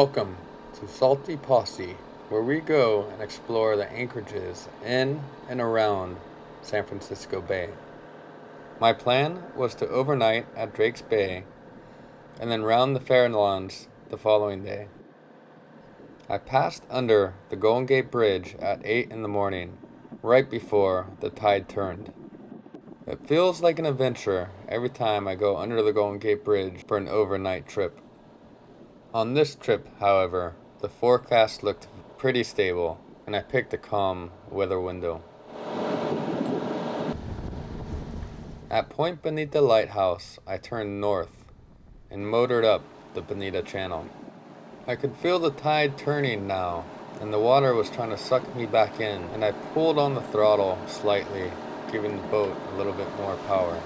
Welcome to Salty Posse, where we go and explore the anchorages in and around San Francisco Bay. My plan was to overnight at Drake's Bay and then round the Farallons the following day. I passed under the Golden Gate Bridge at 8 in the morning, right before the tide turned. It feels like an adventure every time I go under the Golden Gate Bridge for an overnight trip. On this trip, however, the forecast looked pretty stable, and I picked a calm weather window. At Point Bonita Lighthouse, I turned north and motored up the Bonita Channel. I could feel the tide turning now, and the water was trying to suck me back in, and I pulled on the throttle slightly, giving the boat a little bit more power.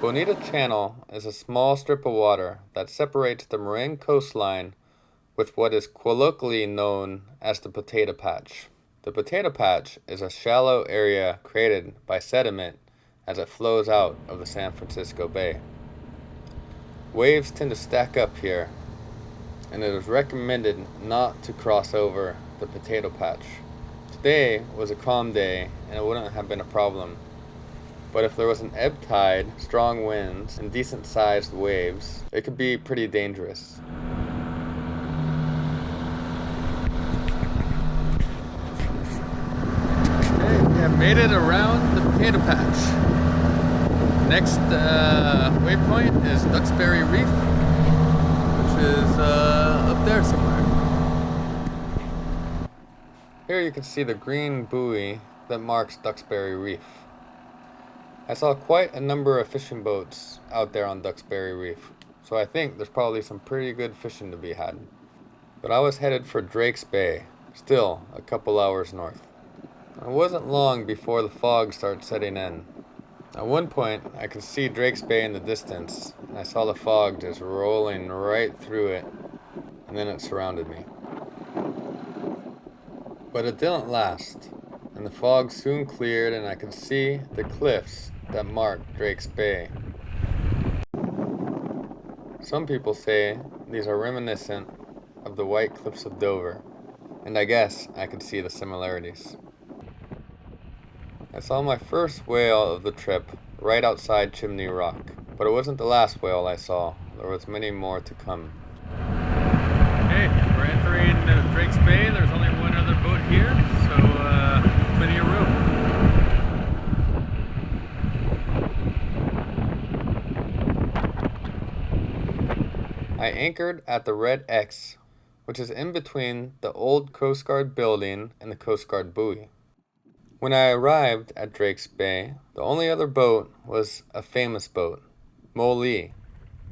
Bonita Channel is a small strip of water that separates the Marin coastline with what is colloquially known as the Potato Patch. The Potato Patch is a shallow area created by sediment as it flows out of the San Francisco Bay. Waves tend to stack up here, and it is recommended not to cross over the Potato Patch. Today was a calm day, and it wouldn't have been a problem. But if there was an ebb tide, strong winds, and decent-sized waves, it could be pretty dangerous. Okay, we have made it around the Potato Patch. Next waypoint is Duxbury Reef, which is up there somewhere. Here you can see the green buoy that marks Duxbury Reef. I saw quite a number of fishing boats out there on Duxbury Reef, so I think there's probably some pretty good fishing to be had. But I was headed for Drake's Bay, still a couple hours north. It wasn't long before the fog started setting in. At one point, I could see Drake's Bay in the distance, and I saw the fog just rolling right through it, and then it surrounded me. But it didn't last, and the fog soon cleared, and I could see the cliffs that mark Drake's Bay. Some people say these are reminiscent of the White Cliffs of Dover, and I guess I could see the similarities. I saw my first whale of the trip right outside Chimney Rock, but it wasn't the last whale I saw. There was many more to come. Okay, we're entering Drake's Bay. There's only one other boat here, so plenty of room. I anchored at the Red X, which is in between the old Coast Guard building and the Coast Guard buoy. When I arrived at Drake's Bay, the only other boat was a famous boat, Moli,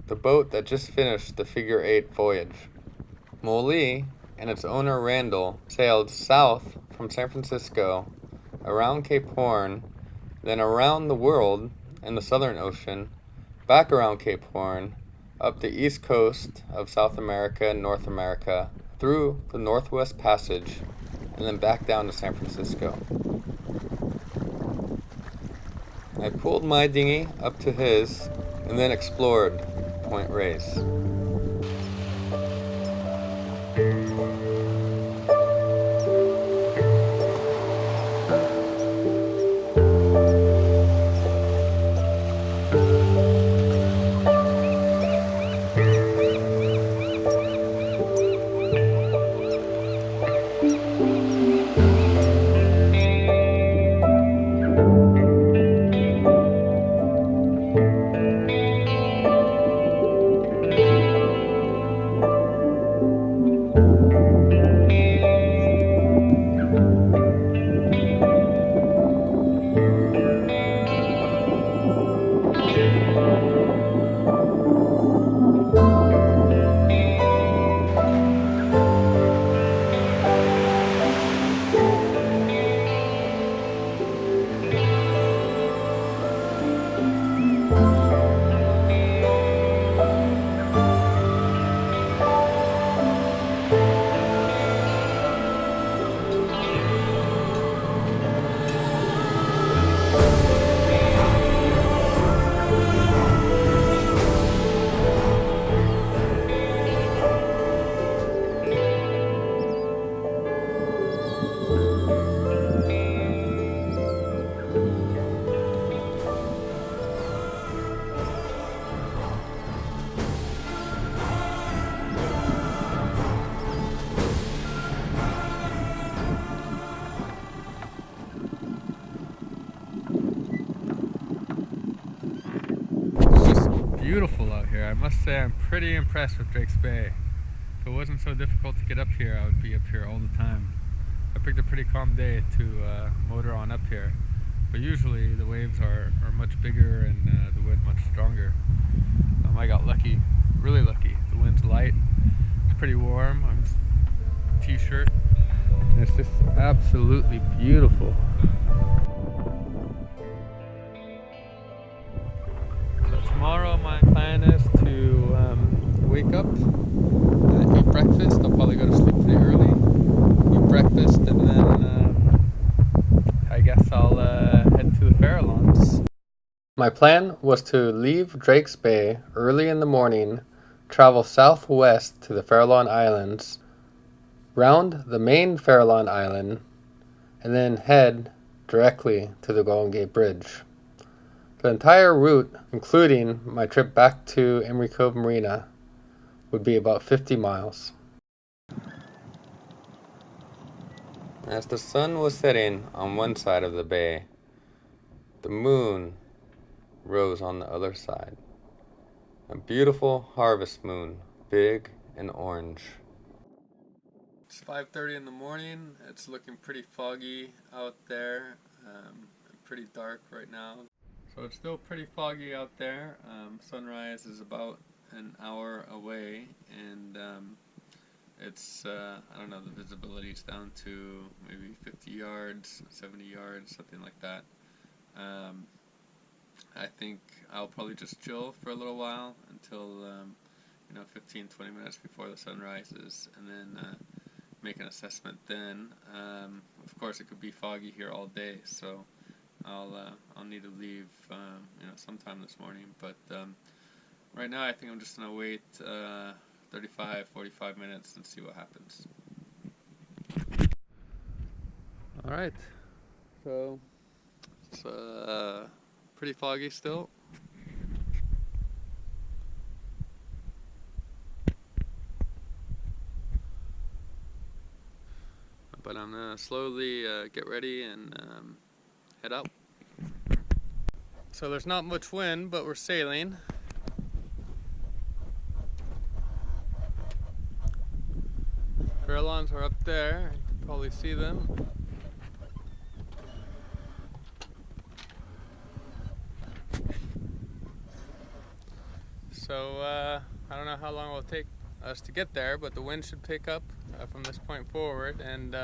the boat that just finished the Figure 8 voyage. Moli and its owner Randall sailed south from San Francisco, around Cape Horn, then around the world in the Southern Ocean, back around Cape Horn, up the east coast of South America and North America, through the Northwest Passage, and then back down to San Francisco. I pulled my dinghy up to his, and then explored Point Reyes. beautiful out here. I must say I'm pretty impressed with Drake's Bay. If it wasn't so difficult to get up here, I would be up here all the time. I picked a pretty calm day to motor on up here, but usually the waves are much bigger and the wind much stronger. I got lucky, really lucky. The wind's light, it's pretty warm. I'm just t-shirt. It's just absolutely beautiful. So tomorrow my plan is to wake up, eat breakfast. I'll probably go to sleep pretty early, eat breakfast, and then I guess I'll head to the Farallones. My plan was to leave Drake's Bay early in the morning, travel southwest to the Farallone Islands, round the main Farallone Island, and then head directly to the Golden Gate Bridge. The entire route, including my trip back to Emery Cove Marina, would be about 50 miles. As the sun was setting on one side of the bay, the moon rose on the other side. A beautiful harvest moon, big and orange. It's 5:30 in the morning. It's looking pretty foggy out there, pretty dark right now. So it's still pretty foggy out there. Sunrise is about an hour away, and it's, I don't know, the visibility's down to maybe 50 yards, 70 yards, something like that. I think I'll probably just chill for a little while until 15-20 minutes before the sun rises, and then make an assessment then. Of course it could be foggy here all day, so I'll need to leave sometime this morning, but right now I think I'm just gonna wait 35-45 minutes and see what happens. Alright, so it's pretty foggy still. But I'm gonna slowly get ready and head out. So there's not much wind, but we're sailing. Farallones are up there, you can probably see them. So I don't know how long it will take us to get there, but the wind should pick up from this point forward, and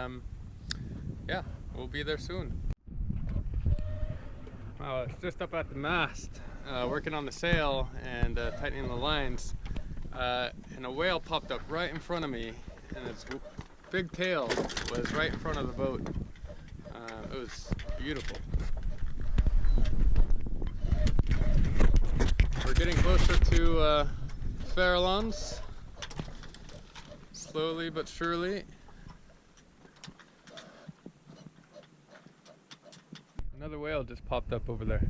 yeah, we'll be there soon. Wow, it's just up at the mast, working on the sail and tightening the lines, and a whale popped up right in front of me, and its big tail was right in front of the boat. It was beautiful. We're getting closer to Farallones, slowly but surely. Another whale just popped up over there.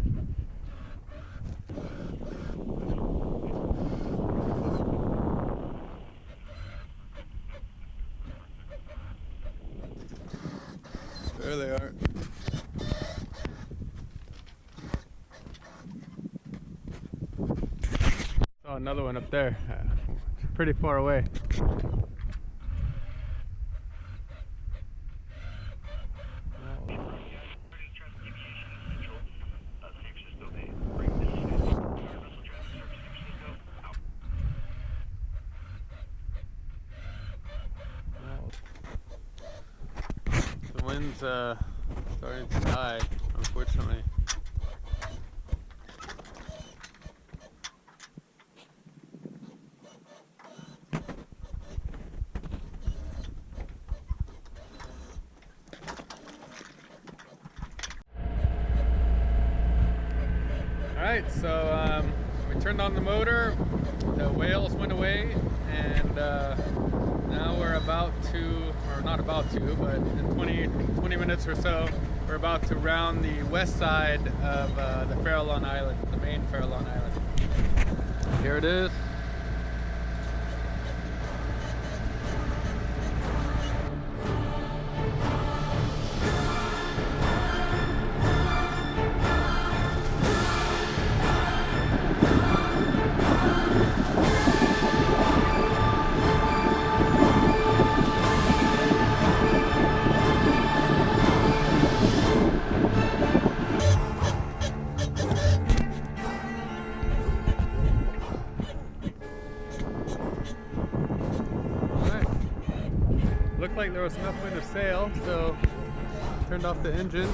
There they are. Oh, another one up there. It's pretty far away. The wind's starting to die, unfortunately. Alright, so we turned on the motor, the whales went away, and now we're about to, or not about to, but in 20 minutes or so, we're about to round the west side of the Farallone Island, the main Farallone Island. Here it is. there was enough wind to sail, so turned off the engine.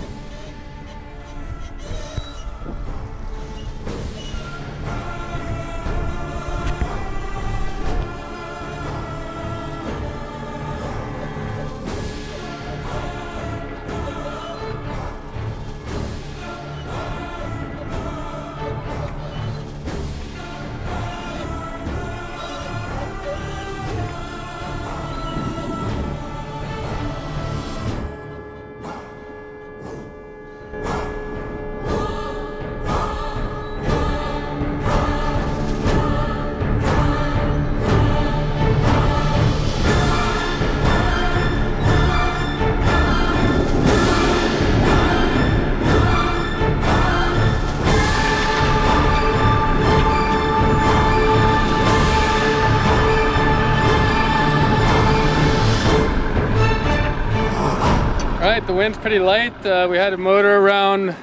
Alright, the wind's pretty light. We had to motor around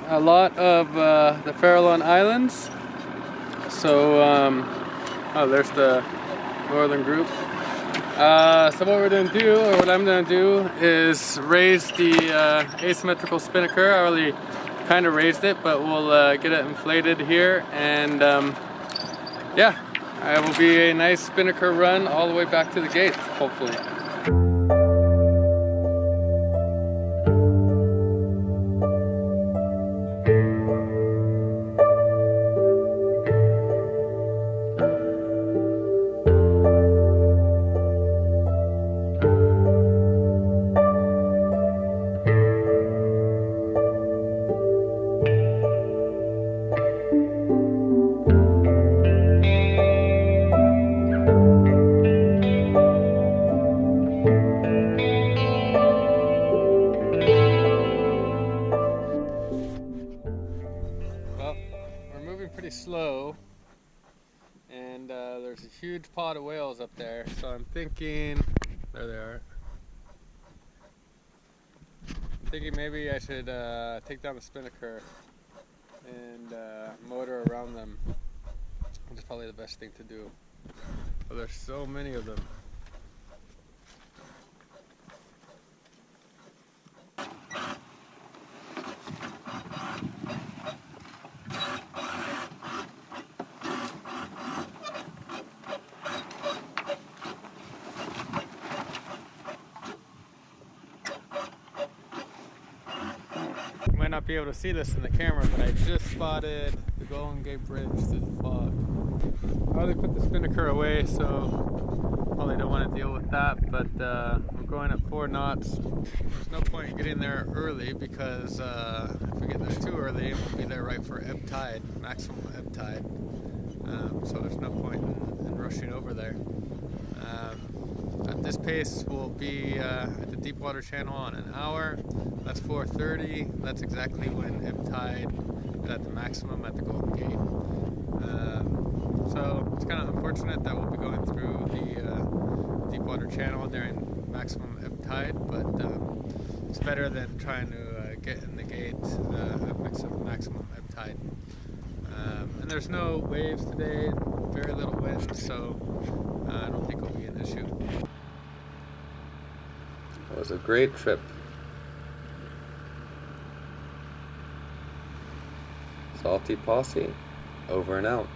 a lot of the Farallone Islands. So, oh, there's the northern group. So what we're going to do, or what I'm going to do, is raise the asymmetrical spinnaker. I already kind of raised it, but we'll get it inflated here. And yeah, it will be a nice spinnaker run all the way back to the gate, hopefully. Pretty slow, and there's a huge pod of whales up there, so I'm thinking, there they are. I'm thinking maybe I should take down the spinnaker and motor around them, which is probably the best thing to do. But there's so many of them. You might not be able to see this in the camera, but I just spotted the Golden Gate Bridge through the fog. I already put the spinnaker away, so probably don't want to deal with that, but we're going at 4 knots. There's no point in getting there early because if we get there too early, we'll be there right for ebb tide, maximum ebb tide. So there's no point in rushing over there. At this pace, we'll be at the Deepwater Channel in an hour. That's 4:30. That's exactly when ebb tide is at the maximum at the Golden Gate. So it's kind of unfortunate that we'll be going through the Deepwater Channel during maximum ebb tide, but it's better than trying to get in the gate at maximum ebb tide. And there's no waves today, very little wind, so I don't think it'll be an issue. It was a great trip. Salty Posse, over and out.